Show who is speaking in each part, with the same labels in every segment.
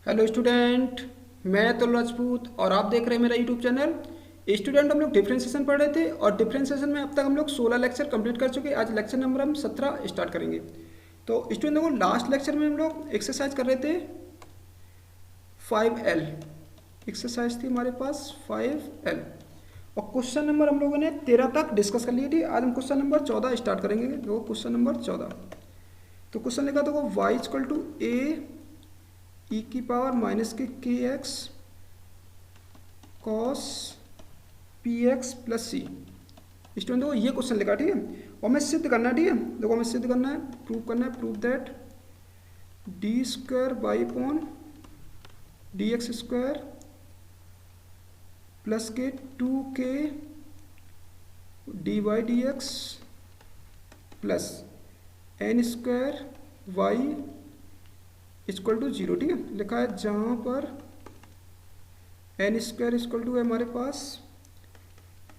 Speaker 1: Hello student, मैं अतुल राजपूत और आप देख रहे हैं मेरा यूट्यूब चैनल। स्टूडेंट, हम लोग डिफरेंशिएशन पढ़ रहे थे और डिफरेंशिएशन में अब तक हम लोग 16 लेक्चर कंप्लीट कर चुके हैं। आज लेक्चर नंबर हम 17 स्टार्ट करेंगे। तो स्टूडेंट देखो, लास्ट लेक्चर में हम लोग एक्सरसाइज कर रहे थे 5L। एक्सरसाइज थी हमारे पास 5L और क्वेश्चन नंबर हम लोगों ने 13 तक डिस्कस कर लिए थी। आज हम क्वेश्चन नंबर 14 स्टार्ट करेंगे। देखो क्वेश्चन नंबर 14। तो क्वेश्चन लिखा देखो y equal to a e की पावर माइनस के x cos p x plus c. Student देखो ये क्वेश्चन लिखा, ठीक है, और हमें सिद्ध करना है, ठीक है। देखो हमें सिद्ध करना है, प्रूव करना है, prove that D square by upon D x square plus K 2k D Y D x plus N square Y equal to 0, ठीक है। लिखा है जहाँ पर एन स्क्वायर इक्वल टू है हमारे पास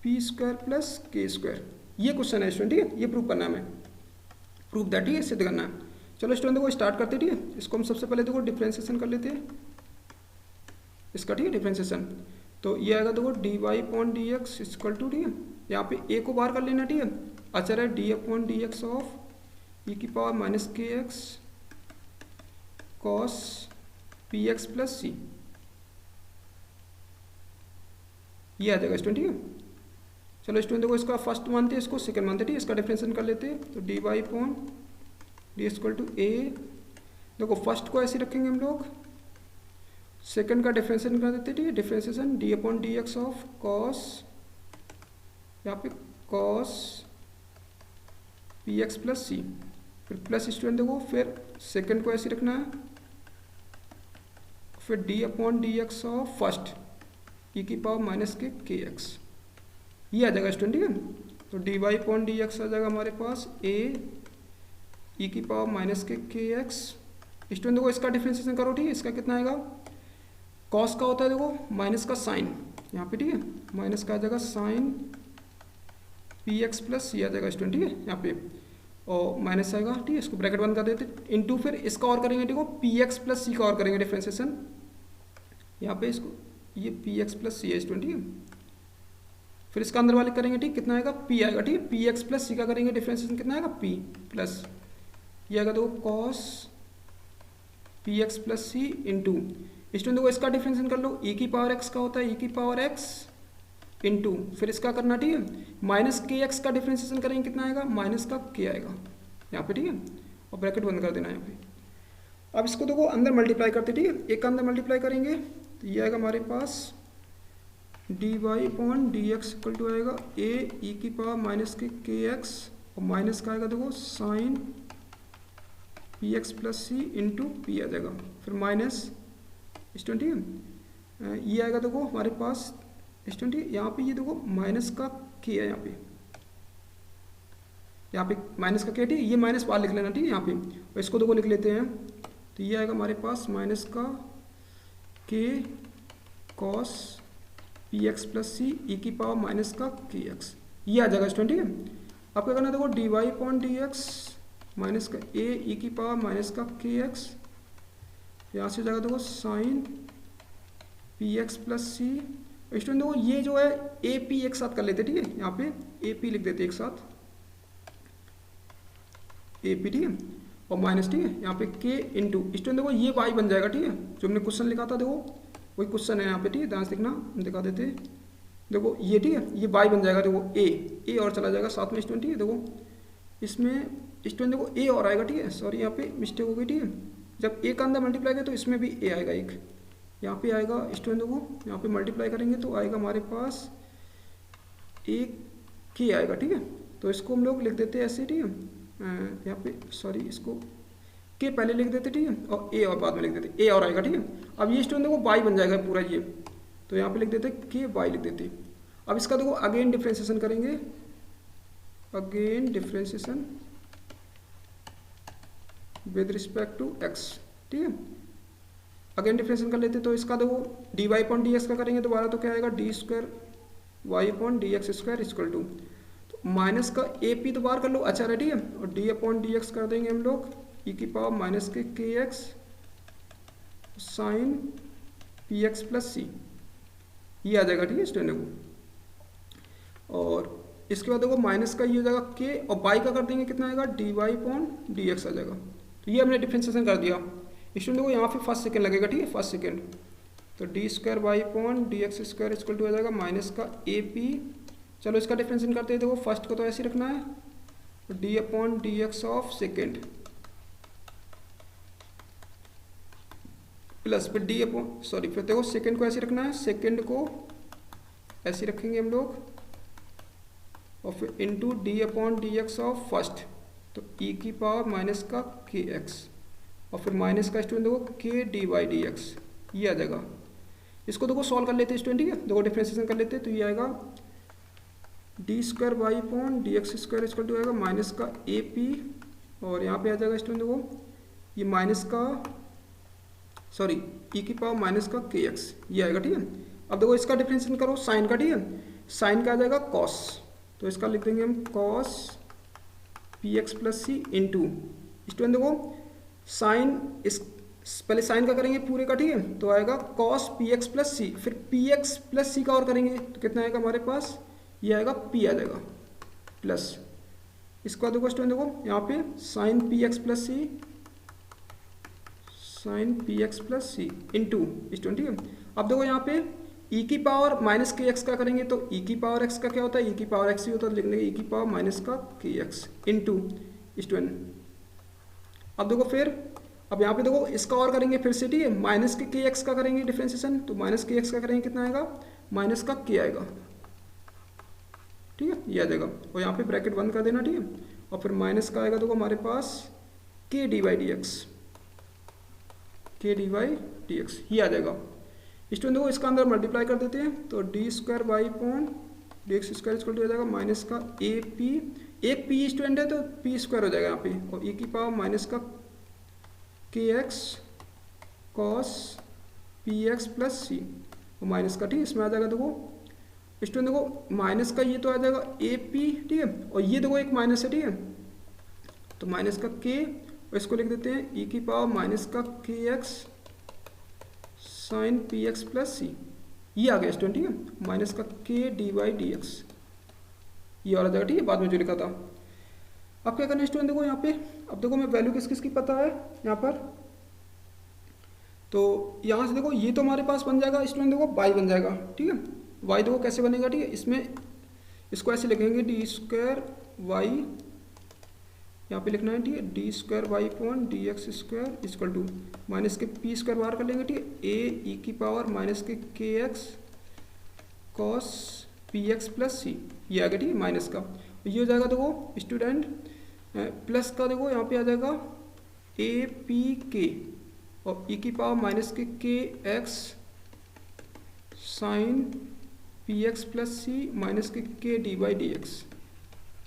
Speaker 1: P square plus k square. ये question है स्टूडेंट, ठीक है। ये प्रूव करना है हमें, प्रूव दैट, ठीक है, सिद्ध करना है। चलो स्टूडेंट देखो स्टार्ट करते, ठीक है। इसको हम सबसे पहले देखो डिफ्रेंसिएशन कर लेते हैं इसका, ठीक है, डिफ्रेंसिएशन। तो ये आएगा देखो D Y upon D x equal to, ठीक है, यहाँ पे ए को बाहर कर लेना, ठीक है। अचर है d upon D x of e की पावर माइनस के x cos p x plus c. ये आ जाएगा स्टूडेंट, ठीक है। चलो स्टूडेंट देखो इसका फर्स्ट मानते हैं, इसको सेकंड मानते हैं, ठीक है। इसका डिफरेंशिएशन कर लेते हैं। तो d Y upon d equal to a. देखो फर्स्ट को ऐसे रखेंगे हम लोग, सेकंड का डिफरेंशिएशन कर देते हैं, ठीक है। Differentiation D upon D x of cos, यहाँ पे कॉस पी एक्स प्लस सी, फिर प्लस स्टूडेंट देखो, फिर सेकंड को ऐसे रखना है, फिर d upon D x of first e की पावर माइनस के एक्स। ये आ जाएगा स्टूडेंट, ठीक है। तो d Y upon D x आ जाएगा हमारे पास ए ई की पावर माइनस के एक्स। स्टूडेंट देखो इसका डिफरेंशिएशन करो, ठीक है। इसका कितना आएगा, कॉस का होता है देखो माइनस का साइन यहाँ पे, ठीक है, माइनस का आ जाएगा साइन पी एक्स प्लस सी आ जाएगा स्टूडेंट, ठीक है, यहाँ पे और माइनस आएगा, ठीक है। इसको ब्रैकेट बंद कर देते इनटू, फिर इसका और करेंगे, देखो पी एक्स प्लस सी का और करेंगे डिफरेंशिएशन यहाँ पे, इसको ये पी एक्स प्लस सी है स्टूडेंट, ठीक है। फिर इसका अंदर वाले करेंगे, ठीक, कितना आएगा पी आएगा, ठीक है। पी एक्स प्लस सी का करेंगे डिफरेंशिएशन, कितना आएगा पी प्लस ये आएगा देखो cos p x plus c into student देखो इसका डिफरेंशिएशन कर लो, ई की पावर एक्स का होता है ई की पावर एक्स इंटू, फिर इसका करना, ठीक है, माइनस के एक्स का डिफरेंशिएशन करेंगे, कितना आएगा माइनस का के आएगा यहाँ पे, ठीक है, और ब्रैकेट बंद कर देना यहाँ पे। अब इसको देखो अंदर मल्टीप्लाई करते, ठीक है, एक का अंदर मल्टीप्लाई करेंगे तो ये आएगा हमारे पास d Y upon D x equal to आएगा ए ई की पावर माइनस के एक्स और माइनस का आएगा देखो sine P x plus c into p आ जाएगा, फिर माइनस स्टूडेंट, ठीक है। ये आएगा देखो हमारे पास स्टूडेंट, यहाँ पे ये देखो माइनस का के है यहाँ पे माइनस का के, ठीक है, ये माइनस बाहर लिख लेना, ठीक है, यहाँ पे, और इसको देखो लिख लेते हैं। तो ये आएगा हमारे पास माइनस का के कॉस पी एक्स प्लस सी ई की पावर माइनस का के एक्स। ये आ जाएगा स्टूडेंट, ठीक है। अब क्या करना देखो D Y upon D X minus का ए ई की पावर माइनस का के एक्स, यहाँ से जाएगा देखो sine P x plus c. Student देखो ये जो है ए पी एक साथ कर लेते, ठीक है, यहाँ पे ए पी लिख देते एक साथ ए पी, ठीक है, और माइनस, ठीक है, यहाँ पे के इंटू स्टूडेंट देखो ये वाई बन जाएगा, ठीक है, जो हमने क्वेश्चन लिखा था देखो वही क्वेश्चन है यहाँ पे, ठीक है, ध्यान से देखना, हम दिखा देते हैं। देखो ये, ठीक है, ये वाई बन जाएगा, देखो ए और चला जाएगा साथ में स्टूडेंट, ठीक है। देखो इसमें स्टूडेंट देखो ए और आएगा, ठीक है, सॉरी यहाँ पे मिस्टेक हो गई, ठीक है। जब ए का अंदर मल्टीप्लाई करें तो इसमें भी ए आएगा एक, यहाँ पे आएगा स्टूडेंट देखो, यहाँ पे मल्टीप्लाई करेंगे तो आएगा हमारे पास एक के आएगा, ठीक है। तो इसको हम लोग लिख देते हैं ऐसे, ठीक है, यहाँ पे सॉरी इसको के पहले लिख देते, ठीक है, और ए और बाद में लिख देते, ए और आएगा, ठीक है। अब ये स्टूडेंट देखो वाई बन जाएगा पूरा ये, तो यहाँ पे लिख देते के वाई लिख देते। अब इसका देखो अगेन डिफरेंशिएशन करेंगे, again differentiation with respect to x, ठीक है, अगेन डिफरेंशिएशन कर लेते। तो इसका देखो D Y upon D x का करेंगे दोबारा, तो क्या आएगा D square Y upon D x square equal to, तो माइनस का ए पी तो बाहर कर लो, अच्छा है, ठीक है, और डी अपॉन डी एक्स कर देंगे हम लोग ई की पावर माइनस के x sine P x plus c, ये आ जाएगा, ठीक है स्टूडेंट को। और इसके बाद देखो माइनस का ये हो जाएगा के, और बाई का कर देंगे कितना आएगा, d Y upon D x आ जाएगा। तो ये हमने डिफ्रेंशिएशन कर दिया। स्टूडेंट को यहाँ पे फर्स्ट सेकंड लगेगा, ठीक है फर्स्ट सेकंड। तो D square Y upon D x square equal to आ जाएगा माइनस का ए पी। चलो इसका डिफ्रेंशिएशन करते हैं। देखो फर्स्ट को तो ऐसे ही रखना है, तो d upon D x of second plus फिर डी अपॉन सॉरी फिर देखो सेकेंड को ऐसे रखना है, सेकेंड को ऐसे रखेंगे हम लोग, और फिर into D upon D x of first, तो ई की पावर माइनस का के एक्स, और फिर माइनस का स्टूडेंट देखो के डी वाई डी एक्स, ये आ जाएगा। इसको देखो सॉल्व कर लेते हैं स्टूडेंट, ठीक है देखो डिफ्रेंशिएशन कर लेते हैं। तो ये आएगा D square Y upon D x square equal to आएगा माइनस का ए पी, और यहाँ पे आ जाएगा स्टूडेंट देखो ये माइनस का सॉरी ई की पावर माइनस का के एक्स, ये आएगा, ठीक है। अब देखो इसका डिफ्रेंशिएशन करो साइन का, ठीक है साइन का आ जाएगा कॉस, तो इसका लिख देंगे हम cos p x plus c into student देखो साइन, इस पहले साइन का करेंगे पूरे का, ठीक है तो आएगा कॉस पी एक्स प्लस सी, फिर पी एक्स प्लस सी का और करेंगे तो कितना आएगा हमारे पास, ये आएगा पी आ जाएगा प्लस, इसका देखो स्टूडेंट देखो यहाँ पे साइन पी एक्स प्लस सी, sign P x plus c into student, ठीक है। अब देखो यहाँ पे ई की पावर माइनस के एक्स का करेंगे, तो ई की पावर एक्स का क्या होता है, ई की पावर एक्स ही होता है, लिख लेंगे ई की पावर माइनस का के एक्स इंटू स्टूडेंट। अब देखो फिर अब यहाँ पे देखो इसका और करेंगे फिर से, ठीक है माइनस के एक्स का करेंगे डिफ्रेंशिएशन, तो माइनस के एक्स का करेंगे कितना आएगा, माइनस का के आएगा, ठीक है ये आ जाएगा, और यहाँ पे ब्रैकेट बंद कर देना, ठीक है। और फिर माइनस का आएगा देखो हमारे पास के डी वाई डी एक्स, के डी वाई डी एक्स, ये आ जाएगा। स्टूडेंट देखो इसका अंदर मल्टीप्लाई कर देते हैं, तो D square Y upon D x square equal to हो जाएगा माइनस का ए पी, एक पी स्टूडेंट है तो पी स्क्वायर हो जाएगा यहाँ पे, और ई की पावर माइनस का k x cos p x plus c, और माइनस का, ठीक है इसमें आ जाएगा देखो स्टूडेंट देखो माइनस का ये तो आ जाएगा ए पी, ठीक है और ये देखो एक माइनस है, ठीक है तो माइनस का के, और इसको लिख देते हैं ई की पावर माइनस का k x sine P x plus c, ये आ गया स्टूडेंट, ठीक है माइनस का के डी वाई डी एक्स, ये वाला जगह, ठीक है बाद में जो लिखा था। अब क्या करना है स्टूडेंट देखो यहाँ पे, अब देखो मैं वैल्यू किस किस की पता है यहाँ पर, तो यहाँ से देखो ये तो हमारे पास बन जाएगा स्टूडेंट देखो वाई बन जाएगा, ठीक है वाई देखो कैसे बनेगा, ठीक है इसमें इसको ऐसे लिखेंगे डी स्क्वायर वाई, यहाँ पे लिखना है ठीक है d square Y upon D x square equal to minus k p square बाहर कर लेंगे, ठीक है ए ई की पावर माइनस के x cos p x plus c, ये आ गया, ठीक है माइनस का, ये हो जाएगा देखो स्टूडेंट प्लस का देखो यहाँ पे आ जाएगा ए पी के, और ई की पावर माइनस के x sine P x plus c minus के डी वाई डी एक्स,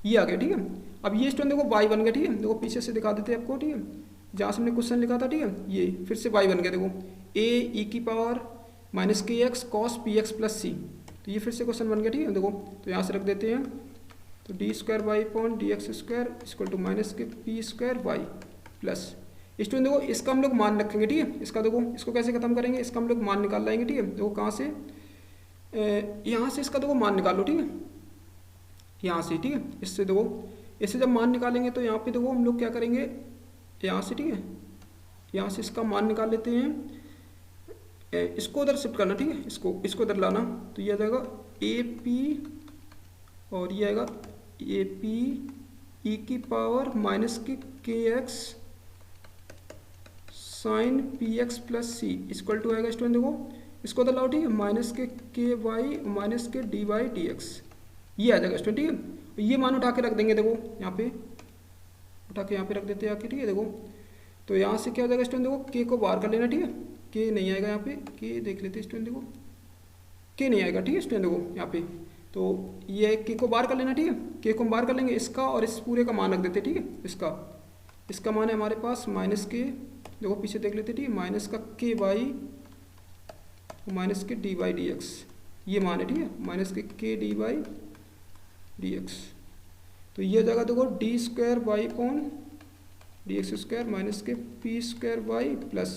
Speaker 1: ये आ गया, ठीक है। अब ये स्टूडेंट देखो y बन गया, ठीक है देखो पीछे से दिखा देते हैं आपको, ठीक है जहाँ से हमने क्वेश्चन लिखा था, ठीक है ये फिर से y बन गया देखो a ई की पावर माइनस के x cos p x plus c, तो ये फिर से क्वेश्चन बन गया, ठीक है देखो तो यहाँ से रख देते हैं, तो D square Y upon D x square equal to minus k p square y plus, student देखो इसका हम लोग मान रखेंगे, ठीक है इसका देखो इसको कैसे खत्म करेंगे, इसका हम लोग मान निकाल लाएंगे, ठीक है देखो कहाँ से यहाँ से इसका देखो मान निकालो, ठीक है यहाँ से, ठीक है इससे देखो इससे जब मान निकालेंगे तो यहाँ पे देखो हम लोग क्या करेंगे यहाँ से, ठीक है यहाँ से इसका मान निकाल लेते हैं, इसको उधर शिफ्ट करना, ठीक है इसको उधर लाना, तो ये आ जाएगा ए पी और ये आएगा ए पी ई की पावर माइनस के x sine P x plus C equal to आएगा स्टूडेंट देखो इसको उधर लाओ, ठीक है माइनस के वाई माइनस के डी वाई डी एक्स, ये आ जाएगा स्टूडेंट, ठीक है ये मान उठा के रख देंगे, देखो यहाँ पे उठा के यहाँ पे रख देते हैं आके, ठीक है देखो तो यहाँ से क्या हो जाएगा स्टूडेंट देखो के को बाहर कर लेना, ठीक है के नहीं आएगा यहाँ पे, के देख लेते हैं स्टूडेंट देखो के नहीं आएगा, ठीक है स्टूडेंट देखो यहाँ पे, तो ये के को बाहर कर लेना, ठीक है के को हम बाहर कर लेंगे, इसका और इस पूरे का मान रख देते हैं, ठीक है इसका मान है हमारे पास माइनस के, देखो पीछे देख लेते हैं, ठीक है माइनस का के वाई माइनस के डी वाई डी एक्स, ये मान है, ठीक है माइनस के डी वाई डी एक्स, तो ये हो जाएगा देखो d square Y upon D x square minus k p square y plus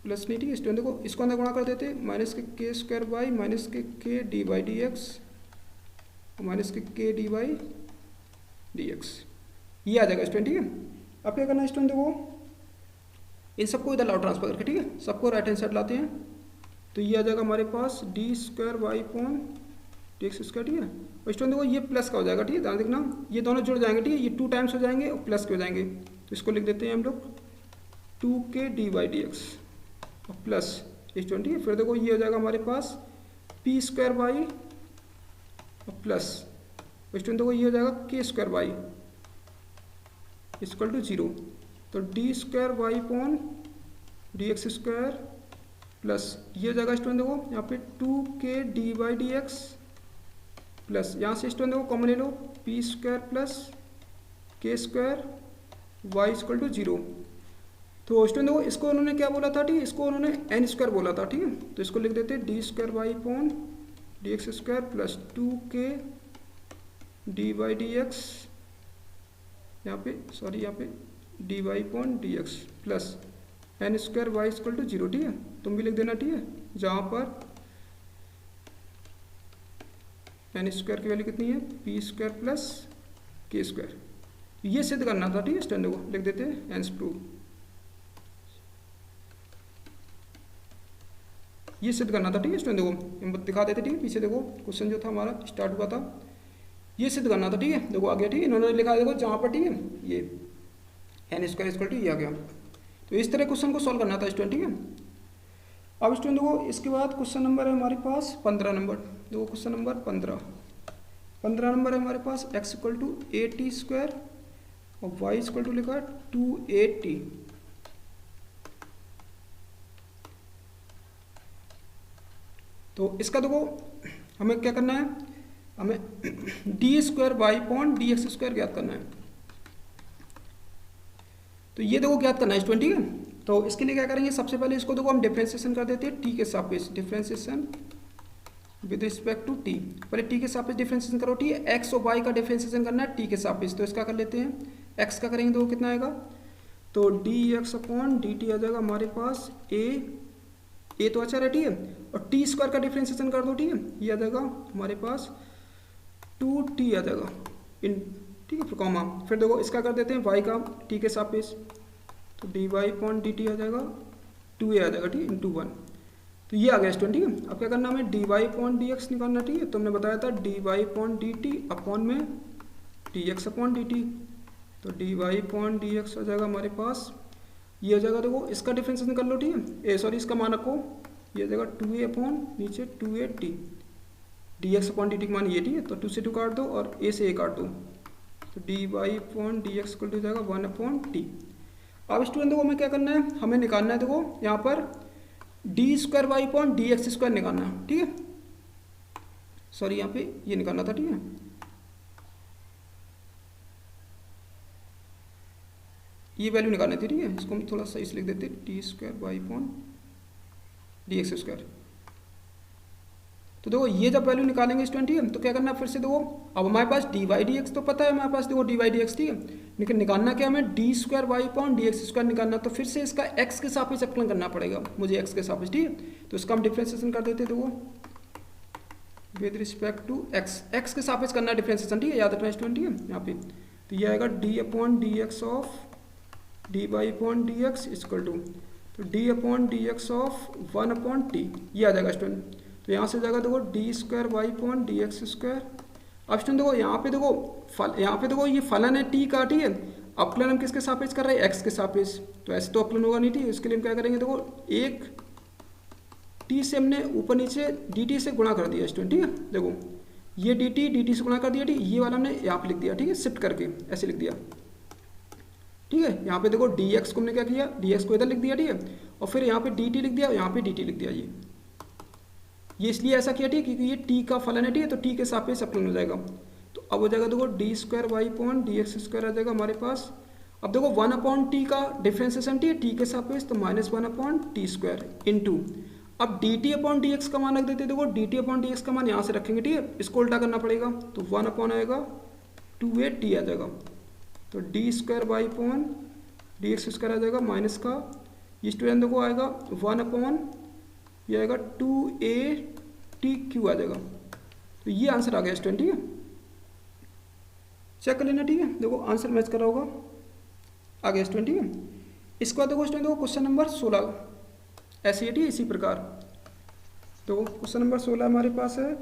Speaker 1: plus नहीं, ठीक है स्टूडेंट देखो इसको अंदर गुणा कर देते, माइनस के स्क्वायर बाई माइनस के D by d X minus के डी बाई डी एक्स, ये आ जाएगा स्टूडेंट। ठीक है, अब क्या करना है स्टूडेंट देखो इन सबको इधर लाओ ट्रांसफर करके, ठीक है सबको राइट हैंड साइड लाते हैं, तो ये आ जाएगा हमारे पास d square Y upon D x square. ठीक है, और स्टूडेंट देखो ये प्लस का हो जाएगा, ठीक है ध्यान देखना ये दोनों जुड़ जाएंगे, ठीक है ये 2 टाइम्स हो जाएंगे और प्लस के हो जाएंगे, तो इसको लिख देते हैं हम लोग 2k d by d x और प्लस स्टूडेंट। ठीक है, फिर देखो ये हो जाएगा हमारे पास पी स्क्वायर वाई और प्लस स्टूडेंट देखो ये हो जाएगा के स्क्वायर वाई इक्वल टू 0, तो D square Y upon D x square plus ये हो जाएगा स्टूडेंट देखो यहाँ पे 2k d by d x plus यहाँ से स्टूडेंट देखो कॉमन ले लो p square plus k square Y equal to 0। तो स्टूडेंट देखो इसको उन्होंने क्या बोला था, ठीक है इसको उन्होंने एन स्क्वायर बोला था, ठीक है तो इसको लिख देते d square Y upon D x square plus 2k d by d x यहाँ पे d Y upon D x plus N square Y equal to 0। ठीक है, तुम भी लिख देना, ठीक है जहाँ पर एन स्क्वायर की वैल्यू कितनी है P square plus k square, ये सिद्ध करना था, ठीक है स्टूडेंट को लिख देते हैं एंस प्रूव, ये सिद्ध करना था, ठीक है स्टूडेंट देखो दिखा देते, ठीक है पीछे देखो क्वेश्चन जो था हमारा स्टार्ट हुआ था ये सिद्ध करना था, ठीक है देखो आ गया, ठीक है इन्होंने लिखा देखो जहाँ पर, ठीक है ये एन स्क्वायर इक्वल टू ये आ गया, तो इस तरह क्वेश्चन को सॉल्व करना था स्टूडेंट। ठीक है, अब स्टूडेंट देखो इसके बाद क्वेश्चन नंबर है हमारे पास 15 नंबर, देखो क्वेश्चन नंबर 15 नंबर है हमारे पास x equal to a t square और y इक्वल टू लिखा 2at, तो इसका देखो हमें क्या करना है, हमें d square Y upon D x square ज्ञात करना है, तो ये देखो ज्ञात करना है स्टूडेंट। ठीक है, तो इसके लिए क्या करेंगे सबसे पहले इसको देखो हम डिफरेंशिएशन कर देते हैं टी के सापेक्ष, differentiation with respect to t, पहले टी के सापेक्ष डिफरेंशिएशन करो, ठीक है एक्स और वाई का डिफरेंशिएशन करना है टी के सापेक्ष, तो इसका कर लेते हैं एक्स का करेंगे तो कितना आएगा, तो d x upon d t आ जाएगा हमारे पास ए तो अच्छा है, ठीक है और टी स्क्वायर का डिफरेंशिएशन कर दो, ठीक है ये आ जाएगा हमारे पास 2t आ जाएगा इन, ठीक है फिर कॉमा, फिर देखो इसका कर देते हैं y का t के सापेक्ष, तो d Y upon d t आ जाएगा 2a आ जाएगा, ठीक है इंटू 1, तो ये आ गया स्टूडेंट। ठीक है, अब क्या करना हमें d Y upon D x निकालना, ठीक है तो हमने बताया था d Y upon d t upon में d x upon d t, तो d Y upon D x आ जाएगा हमारे पास ये हो जाएगा, देखो इसका डिफरेंशिएशन कर लो, ठीक है इसका मान रखो ये आ जाएगा 2a अपॉन नीचे 2at, D x upon d T का मान ये, ठीक है तो 2 से 2 काट दो और a से a काट दो, तो d Y upon D x equal to जाएगा 1 अपॉन टी। अब स्टूडेंट देखो हमें क्या करना है, हमें निकालना है देखो यहाँ पर d square Y upon D x square निकालना है, ठीक है सॉरी यहाँ पे ये निकालना था, ठीक है ये वैल्यू निकालनी थी, ठीक है इसको हम थोड़ा सही से लिख देते d square Y upon D x square, तो देखो ये जब वैल्यू निकालेंगे स्टूडेंट, ठीक है तो क्या करना है फिर से देखो अब हमारे पास डी वाई डी एक्स तो पता है हमारे पास, देखो डी वाई डी एक्स, ठीक है लेकिन निकालना क्या हमें d square Y upon D x square निकालना, तो फिर से इसका एक्स के सापेक्ष अवकलन करना पड़ेगा मुझे एक्स के सापेक्ष, ठीक है तो इसका हम डिफरेंशिएशन कर देते देखो विद रिस्पेक्ट टू एक्स के सापेक्ष करना डिफरेंशिएशन, ठीक है याद रखना स्टूडेंट, ठीक है यहाँ पे तो ये आएगा d upon D x of d Y upon D x equal to, तो d upon D x of 1 upon t, ये आ जाएगा स्टूडेंट, तो यहाँ से जाएगा देखो d square Y upon D x square. अब स्टूडेंट देखो यहाँ पे देखो ये फलन है टी का, ठीक है अवकलन हम किसके सापेक्ष कर रहे हैं एक्स के सापेक्ष, तो ऐसे तो अवकलन होगा नहीं, ठीक है इसके लिए हम क्या करेंगे देखो एक टी से हमने ऊपर नीचे डी टी से गुणा कर दिया स्टूडेंट, ठीक है देखो ये डी टी से गुणा कर दिया, ठीक ये वाला हमने यहाँ पे लिख दिया, ठीक है शिफ्ट करके ऐसे लिख दिया, ठीक है यहाँ पे देखो डी एक्स को हमने क्या किया डी एक्स को इधर लिख दिया, ठीक है और फिर यहाँ पे डी टी लिख दिया, यहाँ पे डी टी लिख दिया, ये इसलिए ऐसा किया, ठीक है क्योंकि ये टी का फलन है, ठीक है तो टी के सापेक्ष अवकलन हो जाएगा, तो अब हो जाएगा देखो d square Y upon D x square आ जाएगा हमारे पास, अब देखो 1 अपॉन टी का डिफरेंशिएशन, टी है टी के सापेक्ष तो -1 अपॉन टी स्क्वायर इंटू, अब d t upon D x का मान रख देते, देखो d t upon D x का मान यहाँ से रखेंगे, ठीक है इसको उल्टा करना पड़ेगा, तो 1 अपॉन आएगा 2a आ जाएगा, तो D square Y upon D x square आ जाएगा माइनस का ये स्टूडेंट देखो आएगा 1 अपॉन ये आएगा 2ATQ आ जाएगा। तो ये आंसर आ गया स्टूडेंट, ठीक है, चेक कर लेना, ठीक है। देखो आंसर मैच कर रहा होगा, आ गया स्टूडेंट, ठीक है। इसके बाद देखो स्टूडेंट देखो क्वेश्चन नंबर 16 ऐसे ही, इसी प्रकार। तो क्वेश्चन नंबर 16 हमारे पास है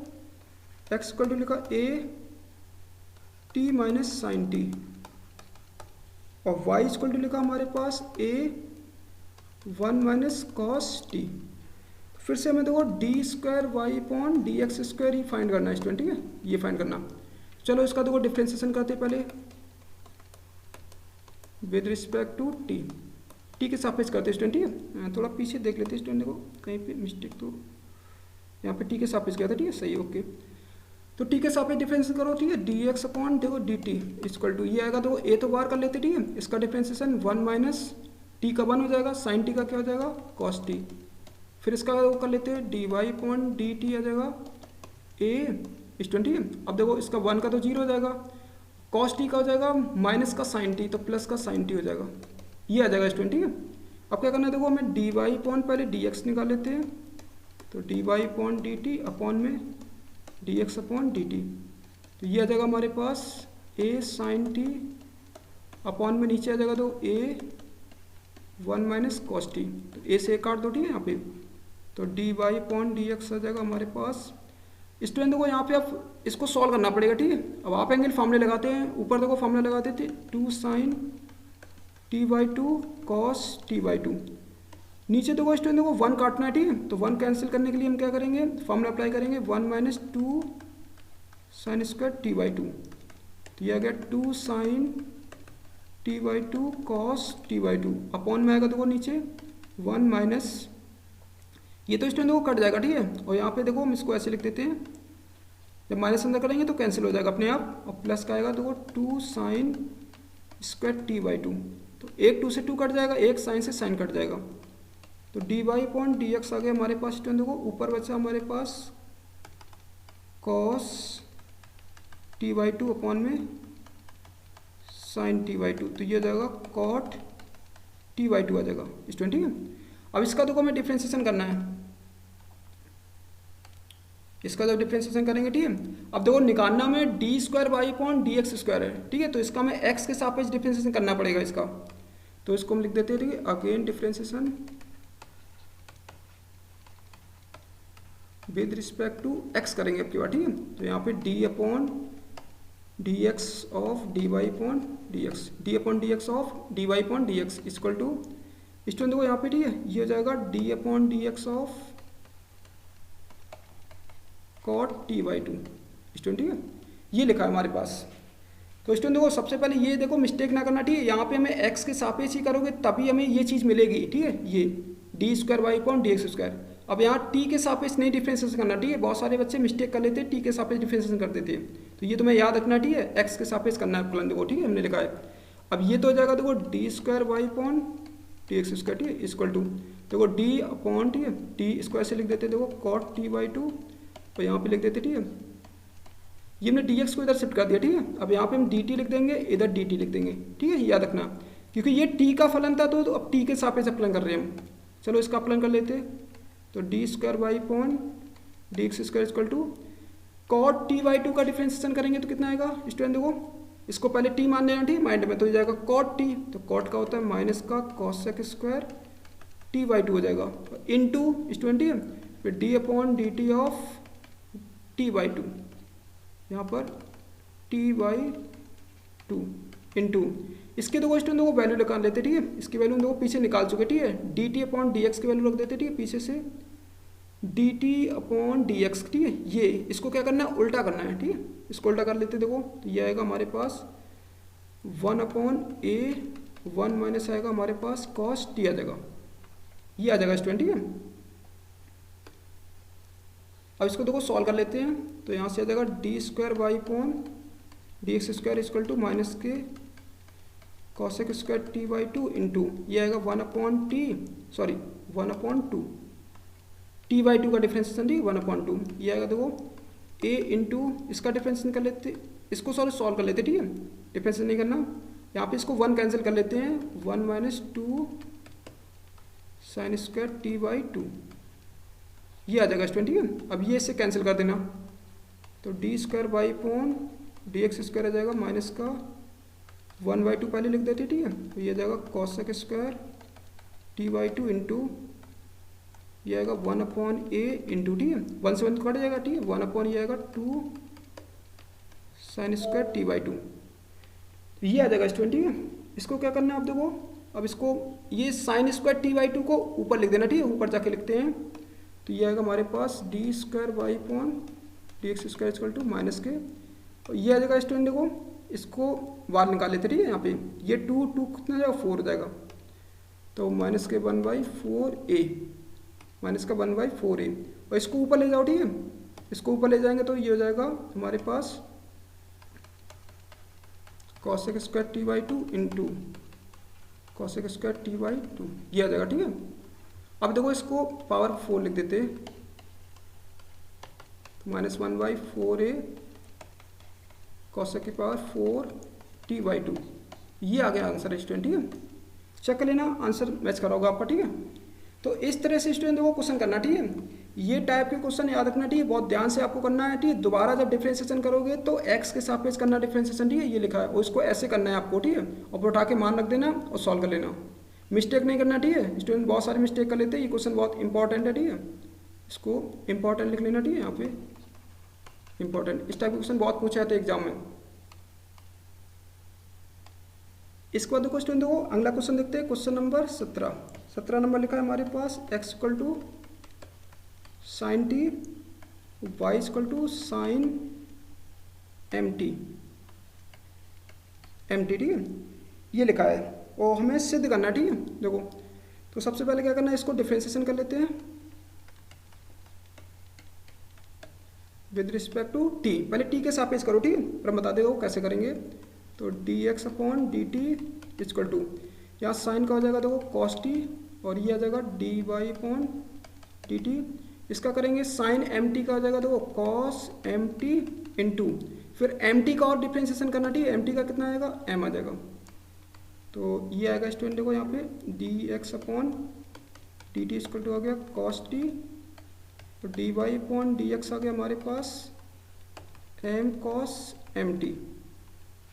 Speaker 1: x इक्वल टू लिखा a t minus sine t और y इक्वल टू लिखा हमारे पास a 1 माइनस कॉस टी। फिर से हमें देखो d square Y upon D x square ही फाइंड करना है स्टूडेंट, ठीक है, ये फाइंड करना। चलो इसका देखो डिफ्रेंसिएशन करते हैं पहले विद रिस्पेक्ट टू टी के सापेक्ष करते हैं स्टूडेंट, ठीक है। थोड़ा पीछे देख लेते हैं स्टूडेंट, देखो कहीं पे मिस्टेक, तो यहाँ पे टी के सापेक्ष किया था, ठीक है, सही, ओके। तो टी के सापेक्ष डिफरेंशिएशन करो, ठीक है, डी एक्स अपॉन देखो डी टी इक्वल टू ये आएगा, तो ए तो बाहर कर लेते, ठीक है, इसका डिफरेंशिएशन 1 माइनस टी का 1 हो जाएगा, साइन टी का क्या हो जाएगा कॉस टी। फिर इसका वो कर लेते हैं d Y upon d t आ जाएगा ए स्टूडेंट, ठीक है। अब देखो इसका 1 का तो 0 हो जाएगा, कॉस टी का हो जाएगा माइनस का साइन टी, तो प्लस का साइन टी हो जाएगा, ये आ जाएगा स्टूडेंट, ठीक है। अब क्या करना है, देखो हमें डी वाई अपॉन पहले डी एक्स निकाल लेते हैं, तो d Y upon d t upon में d x upon d t, तो ये आ जाएगा हमारे पास ए साइन टी अपॉन में नीचे आ जाएगा तो ए 1 माइनस कॉस टी, तो ए से काट दो, ठीक है, यहाँ पे, तो d Y upon D x आ जाएगा हमारे पास। स्टूडेंट देखो यहाँ पे आप इसको सॉल्व करना पड़ेगा, ठीक है। अब आप एंगल फॉर्मूले लगाते हैं, ऊपर देखो फॉर्मूला लगाते थे 2 sine t by 2 cos t by 2, नीचे देखो स्टूडेंट देखो 1 काटना है, ठीक है, तो 1 कैंसिल करने के लिए हम क्या करेंगे, फॉर्मूला अप्लाई करेंगे 1 minus 2 sine square t by 2, तो ये आ गया 2 sine t by 2 cos t by 2 upon में आएगा देखो नीचे 1 माइनस, ये तो स्टूडेंट देखो कट जाएगा, ठीक है, और यहाँ पे देखो हम इसको ऐसे लिख देते हैं, जब माइनस अंदर करेंगे तो कैंसिल हो जाएगा अपने आप, और प्लस का आएगा देखो 2 साइन स्क्वायर टी बाई 2, तो एक 2 से 2 कट जाएगा, एक साइन से साइन कट जाएगा, तो d Y upon D x आ गया हमारे पास स्टूडेंट, देखो ऊपर बचा हमारे पास कॉस टी बाई 2 अपॉन में साइन टी बाई 2, तो ये आ जाएगा कॉट टी बाई 2 आ जाएगा स्टूडेंट, ठीक है। अब इसका देखो हमें डिफ्रेंशिएशन करना है, इसका जब डिफ्रेंशिएशन करेंगे, ठीक है, अब देखो निकालना में d square Y upon D x square है, ठीक है, तो इसका हमें एक्स के सापेक्ष डिफ्रेंशिएशन करना पड़ेगा इसका, तो इसको हम लिख देते हैं, ठीक है, again differentiation with respect to x करेंगे अब की बार, ठीक है, तो यहाँ पे d upon D x of d Y upon D x, d upon D x of d Y upon D x equal to student देखो यहाँ पे, ठीक है, ये हो जाएगा d upon D x of cot t by 2 student, ठीक है, ये लिखा है हमारे पास। तो स्टूडेंट देखो सबसे पहले ये देखो मिस्टेक ना करना, ठीक है, यहाँ पे हमें एक्स के सापेक्ष ही करोगे तभी हमें ये चीज़ मिलेगी, ठीक है, ये d square Y upon D x square. अब यहाँ टी के सापेक्ष नहीं डिफ्रेंशिएशन करना, ठीक है, बहुत सारे बच्चे मिस्टेक कर लेते हैं, टी के सापेक्ष डिफ्रेंशिएशन कर देते हैं, तो ये तुम्हें याद रखना, ठीक है, एक्स के सापेक्ष करना है प्लान, देखो, ठीक है, हमने लिखा है। अब ये तो हो जाएगा देखो d square Y upon D x square, ठीक है, इक्वल टू देखो डी अपॉन, ठीक है, टी स्क्वायर से लिख देते देखो कॉट टी बाई 2, और यहाँ पे लिख देते, ठीक है, ये हमने डी एक्स को इधर शिफ्ट कर दिया, ठीक है, अब यहाँ पे हम डी टी लिख देंगे, इधर डी टी लिख देंगे, ठीक है, याद रखना, क्योंकि ये टी का फलन था, तो अब टी के सापेक्ष अपलन कर रहे हैं हम। चलो इसका अपलन कर लेते, तो D square Y upon D x square equal to cot t by 2 का डिफ्रेंशिएशन करेंगे तो कितना आएगा स्टूडेंट, देखो इसको पहले टी मान लेना, ठीक, माइंड में, तो हो जाएगा कॉट टी, तो कॉट का होता है माइनस का कॉसेक स्क्वायर टी बाई 2 हो जाएगा, इनटू स्टूडेंट, ठीक है, फिर d upon d T of T by 2, यहाँ पर टी बाई 2 इंटू इसके दो स्टूडेंट को वैल्यू निकाल लेते, ठीक है, इसकी वैल्यू देखो पीछे निकाल चुके, ठीक है, D t upon D x की वैल्यू रख देते, ठीक है, पीछे से D t upon D x, ठीक है, ये इसको क्या करना है उल्टा करना है, ठीक है, इसको उल्टा कर लेते, देखो तो ये आएगा हमारे पास 1 अपॉन ए 1 माइनस आएगा हमारे पास कॉस टी आ जाएगा, ये आ जाएगा स्टूडेंट, ठीक है। अब इसको देखो सॉल्व कर लेते हैं, तो यहाँ से आ जाएगा d square Y upon D x square equal to minus k cosec square t by 2 into ये आएगा 1 अपॉन 2 टी बाई 2 का डिफ्रेंशिएशन, ठीक, 1 अपॉन 2, ये आएगा देखो ए इंटू इसका डिफ्रेंशिएशन कर लेते, इसको सॉल्व कर लेते, ठीक है, डिफ्रेंशिएशन नहीं करना, यहाँ पे इसको 1 कैंसिल कर लेते हैं, 1 minus 2 sine square t by two, ये आ जाएगा स्टूडेंट। ठीक है, अब ये इससे कैंसिल कर देना, तो D square y upon d x square आ जाएगा माइनस का 1/2 पहले लिख देते। ठीक है, तो ये आ जाएगा cosec square t by two into ये आएगा 1/a इंटू, ठीक है 1 से 1 कट जाएगा। ठीक है, 1/, ये आएगा 2 sine square t by two, ये आ जाएगा स्टूडेंट। ठीक है, इसको क्या करना है आप देखो, अब इसको ये sign square t by to को ऊपर लिख देना। ठीक है, ऊपर जाके लिखते हैं, तो ये आएगा हमारे पास d square y upon d x square equal to minus k, और ये आ जाएगा स्टूडेंट देखो, इसको बाहर निकाल लेते। ठीक है, यहाँ पे ये 2 कितना जाएगा 4 हो जाएगा, तो माइनस के 1/4a माइनस का 1/4a, और इसको ऊपर ले जाओ। ठीक है, इसको ऊपर ले जाएंगे तो ये हो जाएगा हमारे पास cosec square t by two into cosec square t by two, ये आ जाएगा। ठीक है, अब देखो इसको पावर 4 लिख देते, तो माइनस 1/4a कॉसेक की पावर 4 टी बाई टू, ये आ गया आंसर स्टूडेंट। ठीक है, चेक कर लेना आंसर मैच करा होगा आपका। ठीक है, तो इस तरह से स्टूडेंट देखो क्वेश्चन करना। ठीक है, ये टाइप के क्वेश्चन याद रखना। ठीक है, बहुत ध्यान से आपको करना है। ठीक है, दोबारा जब डिफरेंशिएशन करोगे तो एक्स के सापेक्ष करना डिफरेंशिएशन। ठीक है, ये लिखा है, और इसको ऐसे करना है आपको। ठीक है, और उठा के मान रख देना और सॉल्व कर लेना, मिस्टेक नहीं करना। ठीक है, स्टूडेंट बहुत सारे मिस्टेक कर लेते हैं, ये क्वेश्चन बहुत इंपॉर्टेंट है। ठीक है, इसको इंपॉर्टेंट लिख लेना। ठीक है, यहाँ पे इंपॉर्टेंट, इस टाइप के क्वेश्चन बहुत पूछे जाते हैं एग्जाम में। इसके बाद देखो स्टूडेंट देखो अगला क्वेश्चन देखते हैं, क्वेश्चन नंबर 17 नंबर लिखा है हमारे पास x equal to sine t y equal to sine m t. ठीक है, ये लिखा है और हमें सिद्ध करना है। ठीक है, देखो तो सबसे पहले क्या करना है, इसको डिफरेंशिएशन कर लेते हैं विद रिस्पेक्ट टू टी, पहले टी के सापेक्ष करो। ठीक है, फिर बता देगा वो कैसे करेंगे, तो d x upon d t equal to, यहाँ साइन का हो जाएगा देखो कॉस टी, और ये आ जाएगा d Y upon d t, इसका करेंगे साइन एम टी का हो जाएगा देखो कॉस एम टी इंटू, फिर एम टी का और डिफ्रेंशिएशन करना। ठीक है, एम टी का कितना आएगा एम आ जाएगा, तो ये आएगा स्टूडेंट देखो यहाँ पे d x upon d t equal to आ गया कॉस टी, तो d Y upon D x आ गया हमारे पास एम कॉस एम टी,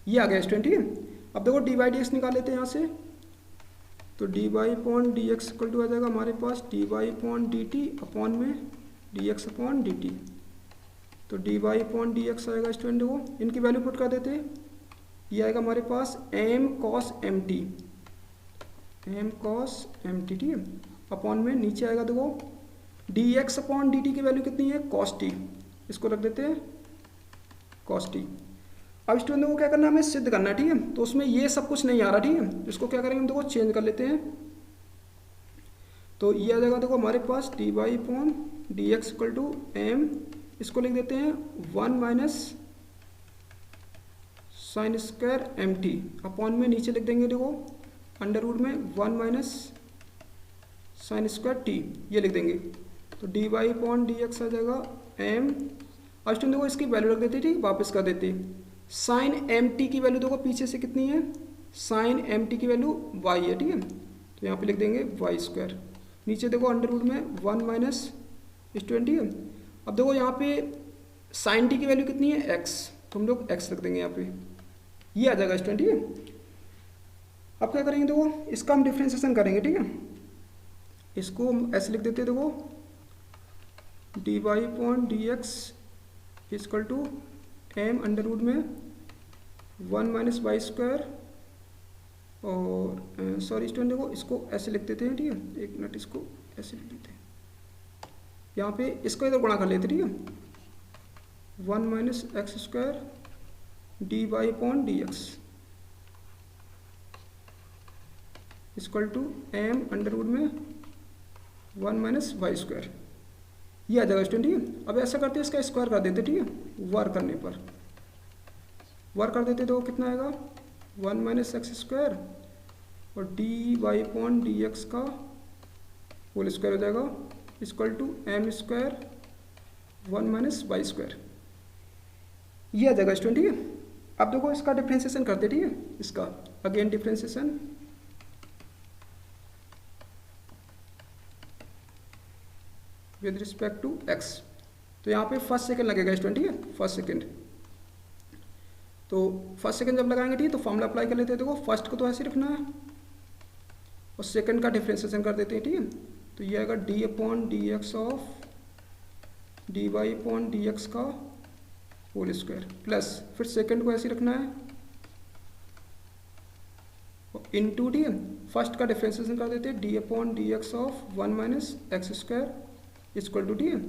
Speaker 1: ये आ गया स्टूडेंट। ठीक है, अब देखो डी वाई डी एक्स निकाल लेते हैं यहाँ से, तो d Y upon D x equal to आ जाएगा हमारे पास d Y upon d t upon में d x upon d t, तो d Y upon D x आएगा स्टूडेंट देखो, इनकी वैल्यू पुट कर देते, ये आएगा हमारे पास एम कॉस एम टी, ठीक है, अपॉन में नीचे आएगा देखो d x upon d t की वैल्यू कितनी है कॉस टी, इसको रख देते हैं कॉस टी। अब स्टूडेंट को क्या करना है, हमें सिद्ध करना है। ठीक है, तो उसमें ये सब कुछ नहीं आ रहा। ठीक है, इसको क्या करेंगे हम देखो चेंज कर लेते हैं, तो ये आ जाएगा देखो हमारे पास d Y upon D x equal to m, इसको लिख देते हैं 1 minus sine square m t, upon में नीचे लिख देंगे देखो अंडर रूट में 1 माइनस साइन स्क्वायर टी, ये लिख देंगे, तो d Y upon D x आ जाएगा एम। अब स्टूडेंट देखो इसकी वैल्यू रख देते, ठीक वापस कर देते, साइन एम टी की वैल्यू देखो पीछे से कितनी है, साइन एम टी की वैल्यू वाई है। ठीक है, तो यहाँ पे लिख देंगे वाई स्क्वायर, नीचे देखो अंडर रूट में 1 माइनस स्टूडेंट। ठीक है, अब देखो यहाँ पे साइन टी की वैल्यू कितनी है एक्स, तो हम लोग एक्स रख देंगे यहाँ पे, ये आ जाएगा स्टूडेंट। ठीक है, अब क्या करेंगे देखो इसका हम डिफ्रेंशिएशन करेंगे। ठीक है, इसको हम ऐसे लिख देते हैं देखो D Y upon D x equal to m under root में 1 माइनस वाई स्क्वायर, और सॉरी स्टूडेंट देखो इसको ऐसे लिख देते हैं। ठीक है, एक मिनट, इसको ऐसे लिख देते हैं, यहाँ पे इसको इधर गुणा कर लेते हैं। ठीक है, 1 minus x square d Y upon D x equal to m under root में 1 माइनस वाई स्क्वायर, ये आ जाएगा स्टूडेंट। ठीक है, अब ऐसा करते हैं इसका स्क्वायर कर देते। ठीक है, वर्क करने पर वर्क कर देते तो कितना आएगा 1 माइनस एक्स स्क्वायर और d Y upon D x का होल स्क्वायर हो जाएगा equal to m square 1 minus y square, ये आ जाएगा स्टूडेंट। ठीक है, अब देखो इसका डिफ्रेंशिएशन करते। ठीक है, इसका again differentiation, with respect to x. तो यहाँ पे फर्स्ट सेकंड लगेगा स्टूडेंट, ठीक है, फर्स्ट सेकंड। तो फर्स्ट सेकंड जब लगाएंगे, ठीक है, तो फॉर्मूला अप्लाई कर लेते हैं। देखो फर्स्ट को तो ऐसे रखना है और सेकंड का डिफ्रेंसिएशन कर देते हैं, ठीक है। तो ये आएगा d upon D x of d Y upon D x का होल स्क्वायर प्लस फिर सेकंड को ऐसे रखना है इनटू, ठीक है, फर्स्ट का डिफ्रेंसिएशन कर देते हैं d upon D x of 1 minus x square equal to, ठीक है।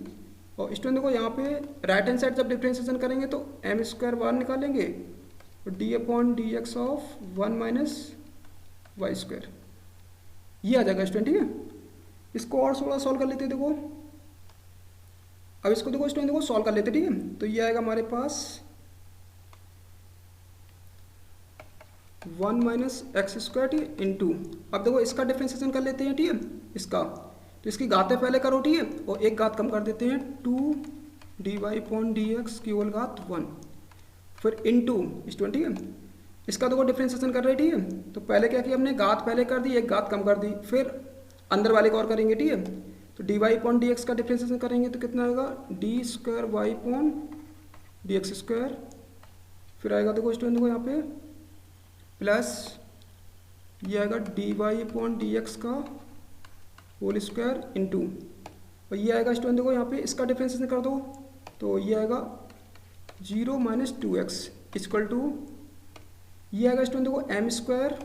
Speaker 1: और स्टूडेंट देखो यहाँ पे राइट हैंड साइड जब डिफ्रेंसिएशन करेंगे तो एम स्क्वायर बाहर निकालेंगे और d upon D x of 1 minus y square ये आ जाएगा स्टूडेंट, ठीक है। इसको और थोड़ा सॉल्व कर लेते हैं। देखो अब इसको देखो स्टूडेंट, देखो सॉल्व कर लेते हैं, ठीक है। तो ये आएगा हमारे पास 1 माइनस एक्स स्क्वायर, ठीक है, इंटू, अब देखो इसका डिफ्रेंसिएशन कर लेते हैं, ठीक है, इसका। तो इसकी घातें पहले करो, ठीक है, और एक घात कम कर देते हैं 2 d Y upon D x की होल घात 1 फिर इंटू स्टूडेंट, ठीक है। इसका देखो डिफ्रेंसिएशन कर रहे हैं, ठीक है। तो पहले क्या किया हमने, घात पहले कर दी, एक घात कम कर दी, फिर अंदर वाले को और करेंगे, ठीक है। तो d Y upon D x का डिफ्रेंसिएशन करेंगे तो कितना आएगा, D square Y upon D x square, फिर आएगा देखो स्टूडेंट देखो यहाँ पे प्लस ये आएगा d Y upon D x का होल स्क्वायर इंटू, और ये आएगा स्टूडेंट देखो यहाँ पे इसका डिफ्रेंसिएशन कर दो तो ये आएगा 0 माइनस 2x इक्वल टू, ये आएगा स्टूडेंट देखो एम स्क्वायर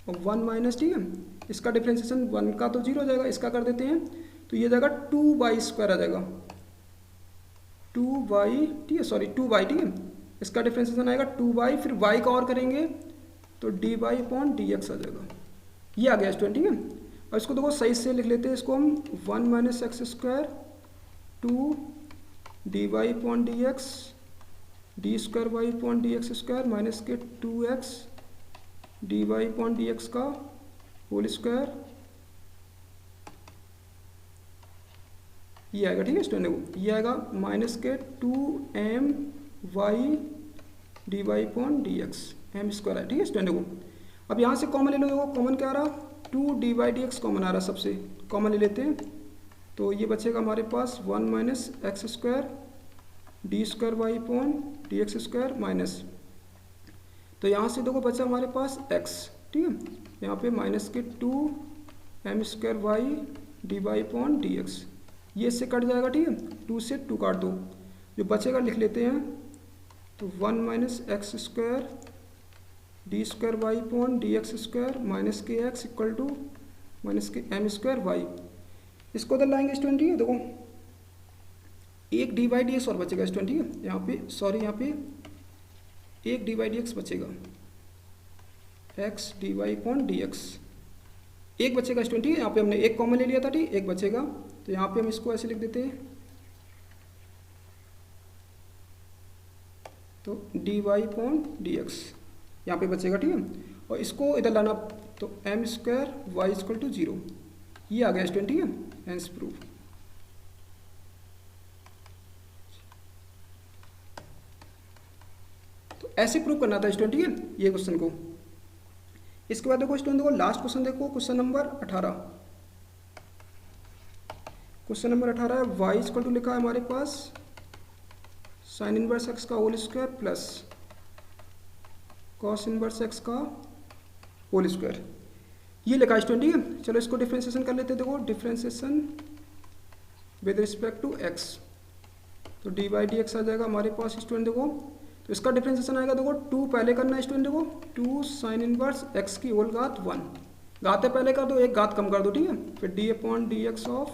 Speaker 1: और 1 माइनस, ठीक है, इसका डिफ्रेंसिएशन 1 का तो 0 हो जाएगा, इसका कर देते हैं तो ये जाएगा 2y स्क्वायर आ जाएगा 2y, ठीक है, सॉरी 2y, ठीक है, इसका डिफ्रेंसिएशन आएगा 2y, फिर y का और करेंगे तो d Y upon D x आ जाएगा, ये आ गया स्टूडेंट, ठीक है। और इसको देखो सही से लिख लेते हैं, इसको हम 1 minus x square 2 d Y upon D x d square Y upon D x square minus के 2x d Y upon D x का होल स्क्वायर, ये आएगा, ठीक है स्टूडेंट, देखो ये आएगा माइनस के 2m y d Y upon D x m square है, ठीक है स्टूडेंट। देखो अब यहाँ से कॉमन ले लो, देखो कॉमन क्या आ रहा, 2 d Y D x common आ रहा, सबसे कॉमन ले लेते हैं तो ये बचेगा हमारे पास 1 minus x square d square Y upon D x square minus, तो यहाँ से देखो बचा हमारे पास x, ठीक है, यहाँ पे माइनस के 2 m square y d Y upon D x, ये इससे कट जाएगा, ठीक है, 2 से 2 काट दो, जो बचेगा लिख लेते हैं तो 1 minus x square d square Y upon D x square minus के एक्स इक्वल टू माइनस के एम स्क्वायर वाई, इसको उधर लाएंगे स्टूडेंट, ठीक है। देखो एक डी वाई डी एक्स और बचेगा स्टूडेंट, ठीक है, यहाँ पे सॉरी यहाँ पे एक डी वाई डी एक्स बचेगा x d Y upon D x, एक बचेगा स्टूडेंट, ठीक है, यहाँ पे हमने एक कॉमन ले लिया था, ठीक, एक बचेगा तो यहाँ पे हम इसको ऐसे लिख देते हैं तो d Y upon D x यहाँ पे बचेगा, ठीक है, और इसको इधर लाना तो m square Y equal to 0, ये आ गया स्टूडेंट, ठीक है, हेंस प्रूफ। तो ऐसे प्रूव करना था स्टूडेंट, ठीक है, ये क्वेश्चन को। इसके बाद देखो स्टूडेंट देखो लास्ट क्वेश्चन देखो, क्वेश्चन नंबर 18, क्वेश्चन नंबर 18 है वाई इक्वल टू लिखा है हमारे पास साइन इनवर्स एक्स का whole square plus cos inverse x का होल स्क्वायर, ये लिखा है स्टूडेंट, ठीक है। चलो इसको डिफ्रेंसिएशन कर लेते हैं। देखो differentiation with respect to x, तो डी वाई डी एक्स आ जाएगा हमारे पास स्टूडेंट, देखो तो इसका डिफ्रेंसिएशन आएगा, देखो 2 पहले करना है स्टूडेंट, देखो 2 साइन इनवर्स एक्स की होल घात 1, घातें पहले कर दो, एक घात कम कर दो, ठीक है, फिर d upon D x of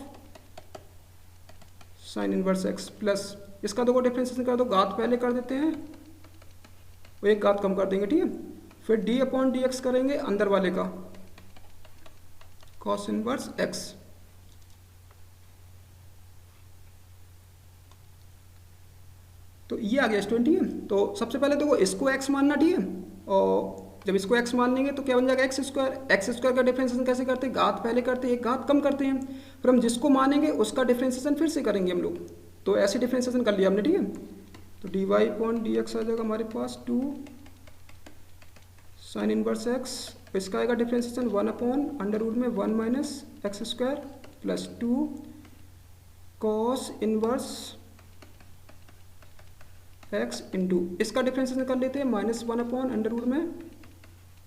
Speaker 1: sine inverse x plus इसका देखो डिफ्रेंसिएशन कर दो, घात पहले कर देते हैं और एक घात कम कर देंगे, ठीक है, फिर डी अपॉन डी एक्स करेंगे अंदर वाले का कॉस इनवर्स एक्स, तो ये आ गया स्टूडेंट, ठीक है। तो सबसे पहले देखो इसको x मानना, ठीक है, और जब इसको x मान लेंगे तो क्या बन जाएगा एक्स स्क्वायर का डिफरेंशिएशन कैसे करते हैं, घात पहले करते हैं, एक घात कम करते हैं, फिर हम जिसको मानेंगे उसका डिफरेंशिएशन फिर से करेंगे हम लोग, तो ऐसे डिफरेंशिएशन कर लिया हमने, ठीक है। तो d Y upon D x आ जाएगा हमारे पास 2 साइन इनवर्स एक्स, इसका आएगा डिफरेंशिएशन 1 अपॉन अंडर रूट में 1 minus x square plus 2 cos inverse x into, इसका डिफ्रेंशिएशन कर लेते हैं -1 अपॉन अंडर रूट में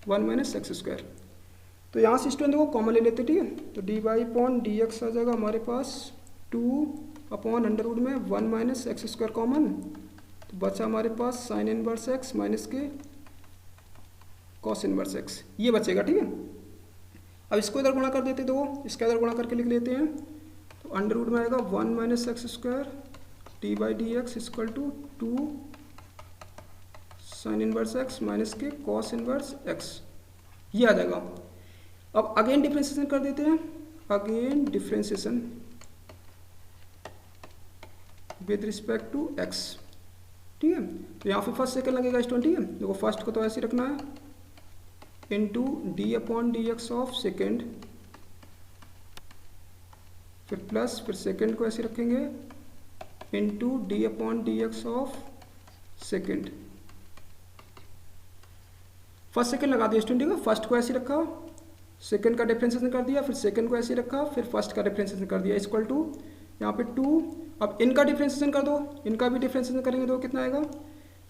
Speaker 1: 1 माइनस एक्स स्क्वायर। तो यहाँ से स्टूडेंट देखो कॉमन ले लेते हैं, ठीक है। तो d Y upon D x आ जाएगा हमारे पास 2 अपॉन अंडर रूट में 1 माइनस एक्स स्क्वायर कॉमन, तो बचा हमारे पास साइन इनवर्स एक्स माइनस के कॉस इनवर्स एक्स, ये बचेगा, ठीक है। अब इसको इधर गुणा कर देते हैं, तो इसका इधर गुणा करके लिख लेते हैं। तो अंडर रूट में आएगा 1 minus x square d by d x equal to 2 sine inverse x minus के कॉस इनवर्स एक्स, ये आ जाएगा। अब अगेन डिफ्रेंशिएशन कर देते हैं, again differentiation with respect to x, ठीक है। तो यहाँ पे फर्स्ट सेकंड लगेगा स्टूडेंट, ठीक है। देखो फर्स्ट को तो ऐसे ही रखना है into D upon D x of second, फिर प्लस, फिर सेकेंड को ऐसे रखेंगे into D upon D x of second. First second लगा दिया स्टूडेंट, ठीक है। फर्स्ट को ऐसे रखा, सेकेंड का डिफ्रेंशिएशन कर दिया, फिर सेकेंड को ऐसे रखा, फिर फर्स्ट का डिफ्रेंशिएशन कर दिया इक्वल टू यहाँ पे 2। अब इनका डिफ्रेंशिएशन कर दो, इनका भी डिफ्रेंशिएशन करेंगे तो कितना आएगा,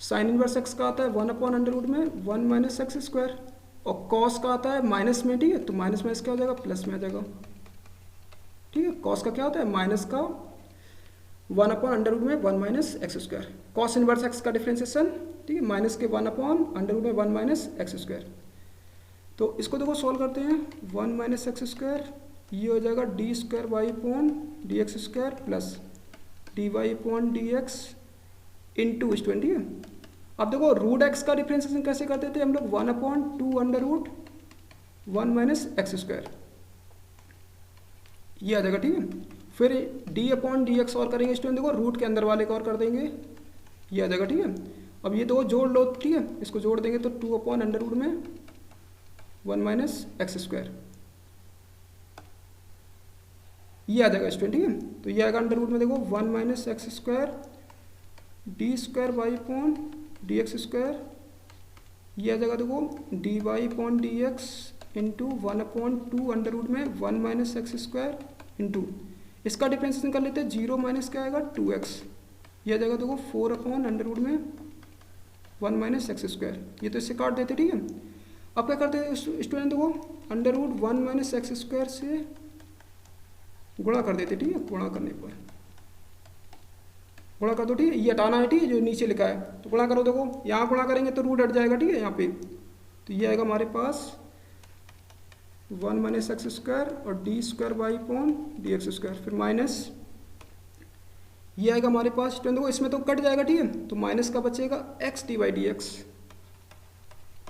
Speaker 1: साइन इनवर्स एक्स का आता है 1 अपॉन अंडर रूट में 1 माइनस एक्स स्क्वायर, और कॉस का आता है माइनस में, ठीक है। तो माइनस माइनस क्या हो जाएगा, प्लस में आ जाएगा, ठीक है। कॉस का क्या होता है, माइनस का 1 अपॉन अंडर रूट में 1 minus x square, cos inverse x का डिफ्रेंशिएशन, ठीक है, माइनस के 1 अपॉन अंडर रूट में 1 माइनस एक्स स्क्वायर। तो इसको देखो सॉल्व करते हैं, 1 माइनस एक्स स्क्वायर, ये हो जाएगा d square Y upon D x square plus d Y upon D x into student, ठीक है। अब देखो रूट एक्स का डिफ्रेंशिएशन कैसे करते थे हम लोग, 1 upon 2 under root 1 minus x square, ये आ जाएगा, ठीक है। फिर डी अपॉन डी एक्स और करेंगे स्टूडेंट, देखो रूट के अंदर वाले को और कर देंगे, ये आ जाएगा, ठीक है। अब ये दो जोड़ लो, ठीक है, इसको जोड़ देंगे तो 2 अपॉन अंडर रूट में 1 माइनस एक्स स्क्वायर, ये आ जाएगा स्टूडेंट, ठीक है। तो ये आएगा अंडर रूट में देखो 1 minus x square d square Y upon D x square, ये आ जाएगा देखो D Y upon D x into 1 upon 2 under root में 1 माइनस एक्स स्क्वायर इंटू, इसका डिफ्रेंशिएशन कर लेते हैं, 0 माइनस क्या आएगा 2x, ये आ जाएगा देखो 4 अपॉन अंडर रूट में 1 माइनस एक्स स्क्वायर, ये तो इससे काट देते, ठीक है। अब क्या करते हैं स्टूडेंट, देखो under root 1 minus x square से गुणा कर देते, ठीक है। गुणा करने पर गुणा कर दो, ठीक है, ये हटाना है, ठीक है, जो नीचे लिखा है, तो गुणा करो, देखो यहाँ गुणा करेंगे तो रूट हट जाएगा, ठीक है, यहाँ पे। तो ये आएगा हमारे पास 1 माइनस एक्स स्क्वायर और d square Y upon D x square, फिर माइनस, ये आएगा हमारे पास स्टूडेंट, देखो इसमें तो कट जाएगा, ठीक है। तो माइनस का बचेगा x d Y D x,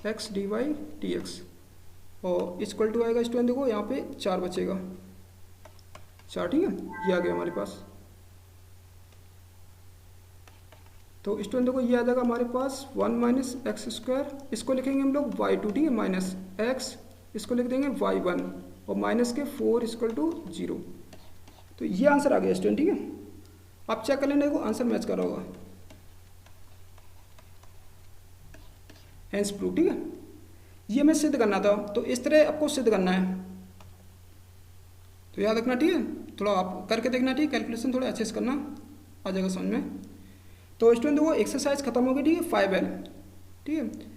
Speaker 1: x d Y D x, और इक्वल टू आएगा स्टूडेंट, देखो यहाँ पे 4 बचेगा, 4, ठीक है, ये आ गया हमारे पास। तो स्टूडेंट देखो ये आ जाएगा हमारे पास 1 माइनस एक्स स्क्वायर, इसको लिखेंगे हम लोग y2, ठीक है, माइनस एक्स, इसको लिख देंगे y1 और माइनस के 4 इक्वल टू 0। तो ये आंसर आ गया स्टूडेंट, ठीक है। आप चेक कर लेना, देखो आंसर मैच कर रहा होगा, हेंस प्रूफ, ठीक है। ये हमें सिद्ध करना था, तो इस तरह आपको सिद्ध करना है, तो याद रखना, ठीक है। थोड़ा आप करके देखना, ठीक है, कैलकुलेशन थोड़ा अच्छे से करना, आ जाएगा समझ में। तो स्टूडेंट देखो एक्सरसाइज खत्म हो गई, ठीक है, 5L, ठीक है।